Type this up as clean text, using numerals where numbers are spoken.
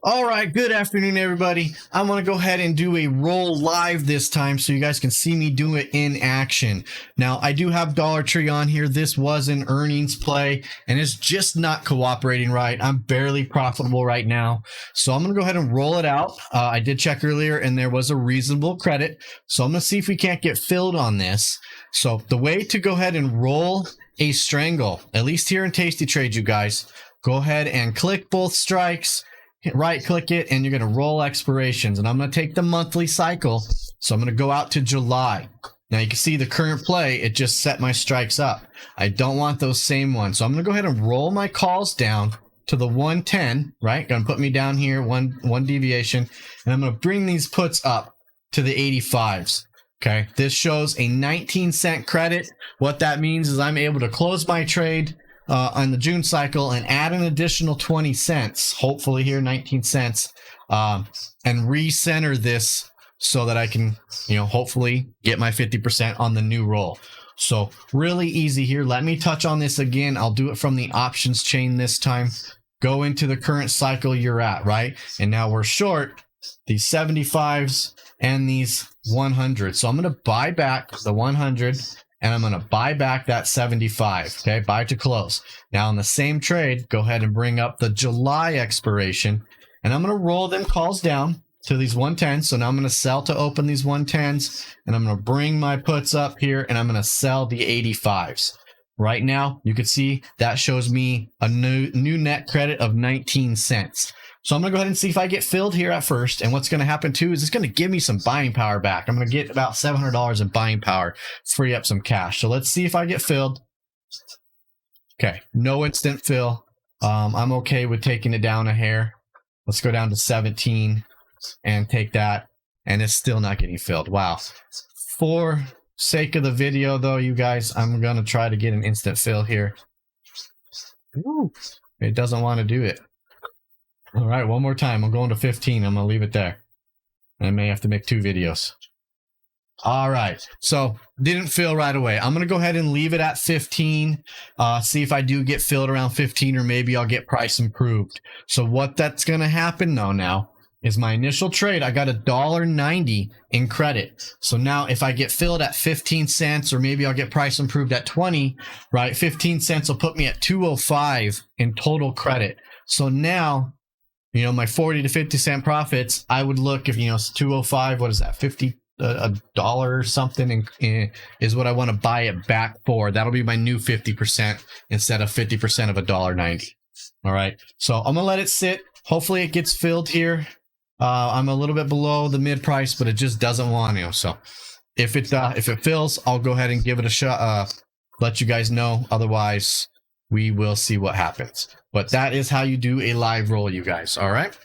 All right, good afternoon, everybody. I'm going to go ahead and do a roll live this time so you guys can see me do it in action. Now, I do have Dollar Tree on here. This was an earnings play, and it's just not cooperating right. I'm barely profitable right now. So I'm going to go ahead and roll it out. I did check earlier, and there was a reasonable credit. So I'm going to see if we can't get filled on this. So the way to go ahead and roll a strangle, at least here in Tasty Trade, you guys, go ahead and click both strikes. Right click it, and you're going to roll expirations, and I'm going to take the monthly cycle. So I'm going to go out to July. Now you can see the current play, it just set my strikes up. I don't want those same ones, so I'm going to go ahead and roll my calls down to the 110, right? Going to put me down here one deviation, and I'm going to bring these puts up to the 85s. Okay, this shows a 19-cent credit. What that means is I'm able to close my trade on the June cycle and add an additional 20 cents, hopefully here 19 cents, and recenter this so that I can, hopefully get my 50% on the new roll. So really easy here. Let me touch on this again. I'll do it from the options chain this time. Go into the current cycle you're at, right? And now we're short these 75s and these 100. So I'm going to buy back the 100. And I'm going to buy back that 75, okay? Buy to close. Now, on the same trade, go ahead and bring up the July expiration. And I'm going to roll them calls down to these 110s. So now I'm going to sell to open these 110s. And I'm going to bring my puts up here. And I'm going to sell the 85s. Right now, you can see that shows me a new net credit of 19 cents. So I'm going to go ahead and see if I get filled here at first. And what's going to happen too is it's going to give me some buying power back. I'm going to get about $700 in buying power, free up some cash. So let's see if I get filled. Okay, no instant fill. I'm okay with taking it down a hair. Let's go down to 17 and take that. And it's still not getting filled. Wow. For sake of the video though, you guys, I'm going to try to get an instant fill here. Ooh, it doesn't want to do it. All right, one more time. I'm going to 15. I'm going to leave it there. I may have to make 2 videos. All right, so didn't fill right away. I'm going to go ahead and leave it at 15. See if I do get filled around 15, or maybe I'll get price improved. So what that's going to happen though now is my initial trade, I got $1.90 in credit. So now if I get filled at 15 cents, or maybe I'll get price improved at 20, right? 15 cents will put me at 205 in total credit. So now, my 40 to 50 cent profits, I would look if, it's 205, what is that, 50, a dollar or something is what I want to buy it back for. That'll be my new 50% instead of 50% of $1.90. All right. So I'm going to let it sit. Hopefully it gets filled here. I'm a little bit below the mid price, but it just doesn't want to. So if it fills, I'll go ahead and give it a shot, let you guys know. Otherwise, we will see what happens. But that is how you do a live roll, you guys. All right.